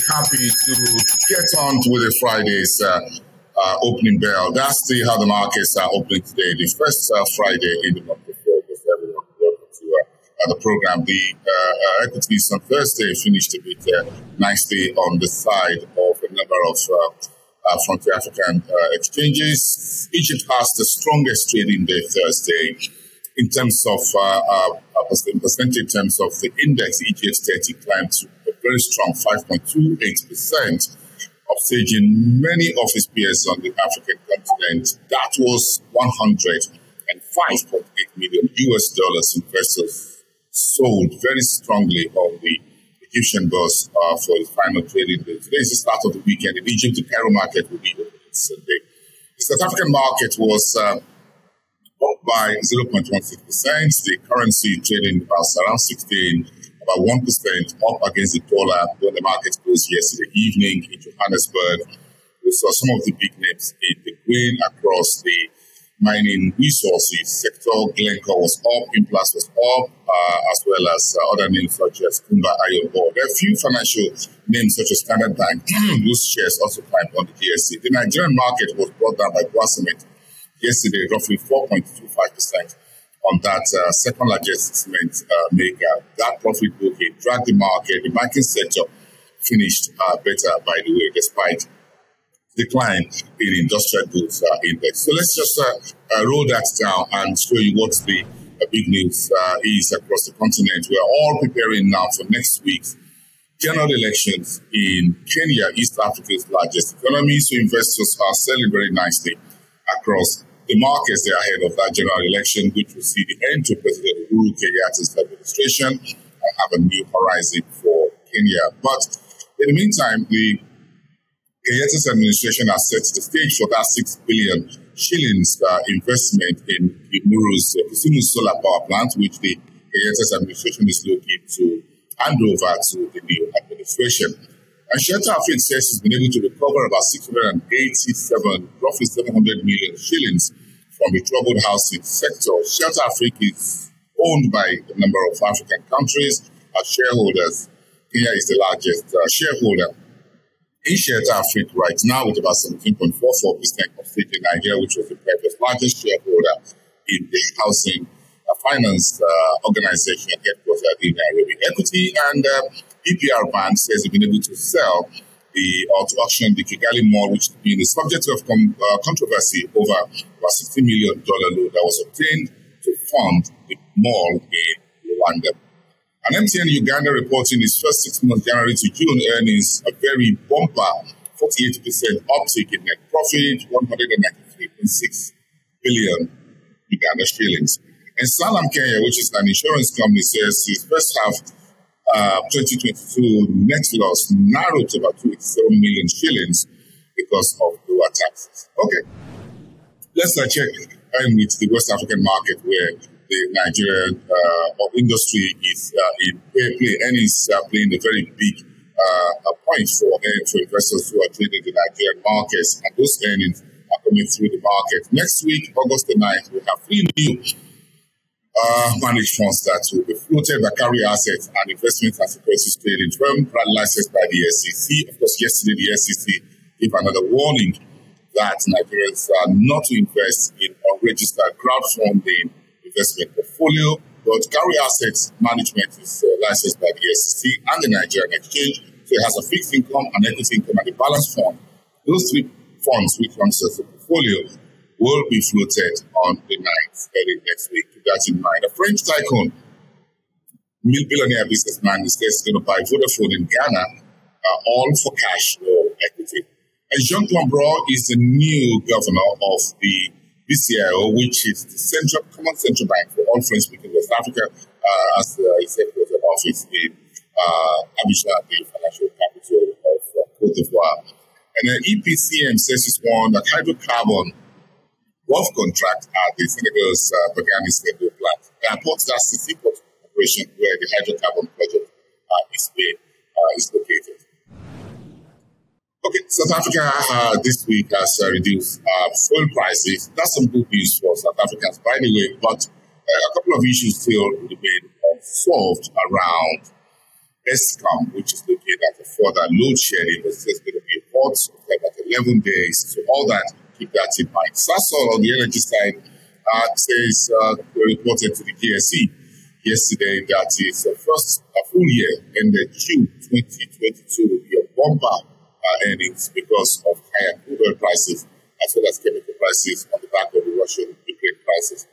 happy to get on with the Friday's opening bell. That's how the markets are opening today, the first Friday in the month of August. Everyone, welcome to the program. The equities on Thursday finished a bit nicely on the side of a number of frontier African exchanges. Egypt has the strongest trading day Thursday. In terms of percentage, in terms of the index, EGX 30 climbed to a very strong 5.28%, upstaging many of its peers on the African continent. That was $105.8 million investors sold very strongly on the Egyptian bourse for the final trading day. Today is the start of the weekend in Egypt. The Cairo market will be open Sunday. The South African market was up by 0.16%. The currency trading around 16, about 1% up against the dollar when the market closed yesterday evening in Johannesburg. We saw some of the big names in the green across the mining resources sector. Glencore was up, Implast was up, as well as other names such as Kumba Iron Ore. There are a few financial names such as Standard Bank, whose shares also climbed on the GSC. The Nigerian market was brought down by Cement yesterday, roughly 4.25% on that second largest cement maker. That profit booking dragged the market. The banking sector finished better, by the way, despite decline in industrial goods index. So let's just roll that down and show you what the big news is across the continent. We're all preparing now for next week's general elections in Kenya, East Africa's largest economy. So investors are selling very nicely across the markets. They are ahead of that general election, which will see the end to President Uhuru Kenyatta's administration and have a new horizon for Kenya. But in the meantime, the Kenyatta's administration has set the stage for that 6 billion shillings investment in Imuru's Kisumu solar power plant, which the Kenyatta's administration is looking to hand over to the new administration. And Shelter Africa says it's been able to recover about 700 million shillings from the troubled housing sector. Shelter Africa is owned by a number of African countries as shareholders. Kenya is the largest shareholder in Shelter Africa right now, with about 17.44% of stake in Nigeria, which was the previous largest shareholder in the housing finance organization headquartered in Nairobi. Equity and EPR Bank says they've been able to sell or to auction the Kigali Mall, which has been the subject of controversy over a $60 million loan that was obtained to fund the mall in Rwanda. And MTN Uganda reporting its first 6 months, January to June earnings, a very bumper 48% uptick in net profit, 193.6 billion Uganda shillings. And Sanlam Kenya, which is an insurance company, says its first half 2022 net loss narrowed to about 27 million shillings because of lower taxes. Okay, let's check in with the West African market, where the Nigerian industry is in play. Earnings are playing a very big point for investors who are trading the Nigerian markets, and those earnings are coming through the market. Next week, August the 9th, we have 3 new managed funds that will be floated by carry assets and investment and securities trading firm licensed by the SEC. Of course, yesterday the SEC gave another warning that Nigerians are not to invest in unregistered crowdfunding investment portfolio, but carry assets management is licensed by the SEC and the Nigerian exchange. So it has a fixed income, an equity income, and a balance fund. Those 3 funds, which runs as a portfolio, will be floated on the 9th early next week. Keep that in mind. A French tycoon, billionaire businessman, is going to buy Vodafone in Ghana, all for cash, no equity. And Jean Clambrois is the new governor of the BCIO, which is the common central bank for all French-speaking West Africa, as his headquarters office in Abidjan, the financial capital of Cote d'Ivoire. And then EPCM says it's won that hydrocarbon Wolf contract at the Senegal's Bagani Stable plant. The airport, that's the seaport operation where the hydrocarbon project is located. Okay, South Africa this week has reduced fuel prices. That's some good news for South Africans, by the way, but a couple of issues still remain unsolved around ESCOM, which is looking at the further load shedding, but it's going to be hot, like at 11 days. So all that, keep that in mind. Sasol on the energy side says they reported to the GSE yesterday that its first full year ended June 2022 will be a bumper earnings because of higher crude oil prices as well as chemical prices on the back of the Russian-Ukraine crisis.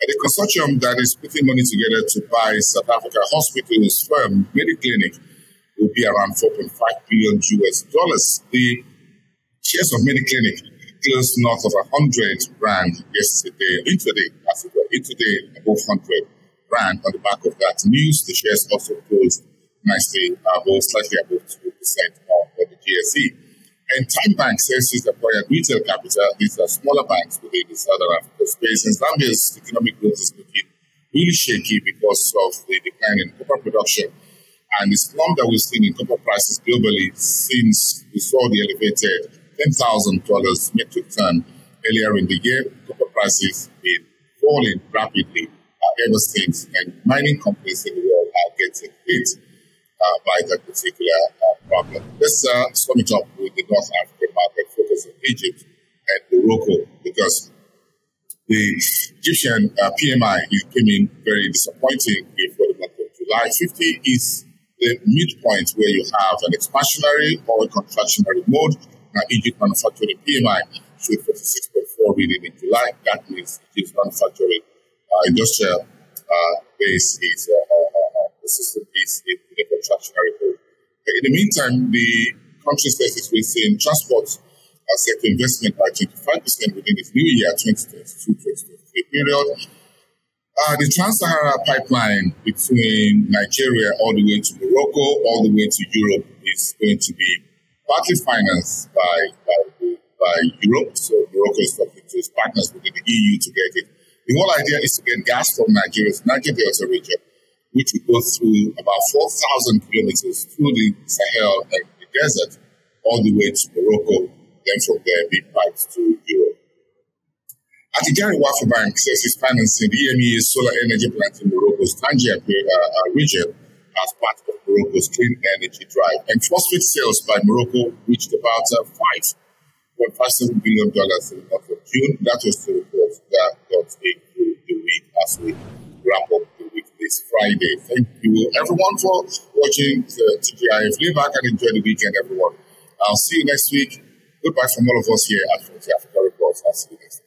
And the consortium that is putting money together to buy South Africa hospitals firm Mediclinic will be around $4.5 billion US. The shares of Mediclinic closed north of 100 rand yesterday, intraday above 100 rand on the back of that news. The shares also closed nicely, slightly above 2% on the GSE. And Time Bank says it's acquired retail capital. These are smaller banks within the Southern Africa space. And Zambia's economic growth is looking really shaky because of the decline in copper production and the slump that we've seen in copper prices globally since we saw the elevated $10,000 metric ton earlier in the year. Copper prices have been falling rapidly ever since, and mining companies in the world are getting hit by that particular problem. Let's sum it up with the North African market, focus on Egypt and Morocco, because the Egyptian PMI came in very disappointing for the month of July. 50 is the midpoint where you have an expansionary or a contractionary mode. Now, Egypt manufacturing PMI showed 46.4 reading in July. That means Egypt's manufacturing industrial base is the system is in a contractionary mode. In the meantime, the country says it's raising transport sector investment by 25% within its new year, 2022-2023 period. The Trans-Sahara pipeline between Nigeria all the way to Morocco, all the way to Europe is going to be partly financed by Europe. So Morocco is talking to its partners within the EU to get it. The whole idea is to get gas from Nigeria's Niger Delta region, which will go through about 4,000 kilometers through the Sahel and the desert, all the way to Morocco, then from there be piped to Europe. Nigerian Water Bank says it's financing the EMEA solar energy plant in Morocco's Tangier region as part of Morocco's clean energy drive. And phosphate sales by Morocco reached about $5.57 billion in the month of June. That was the report that got into the week as we wrap up the week this Friday. Thank you, everyone, for watching the TGIF. Lay back and enjoy the weekend, everyone. I'll see you next week. Goodbye from all of us here at Frontier Africa Reports. I'll see you next time.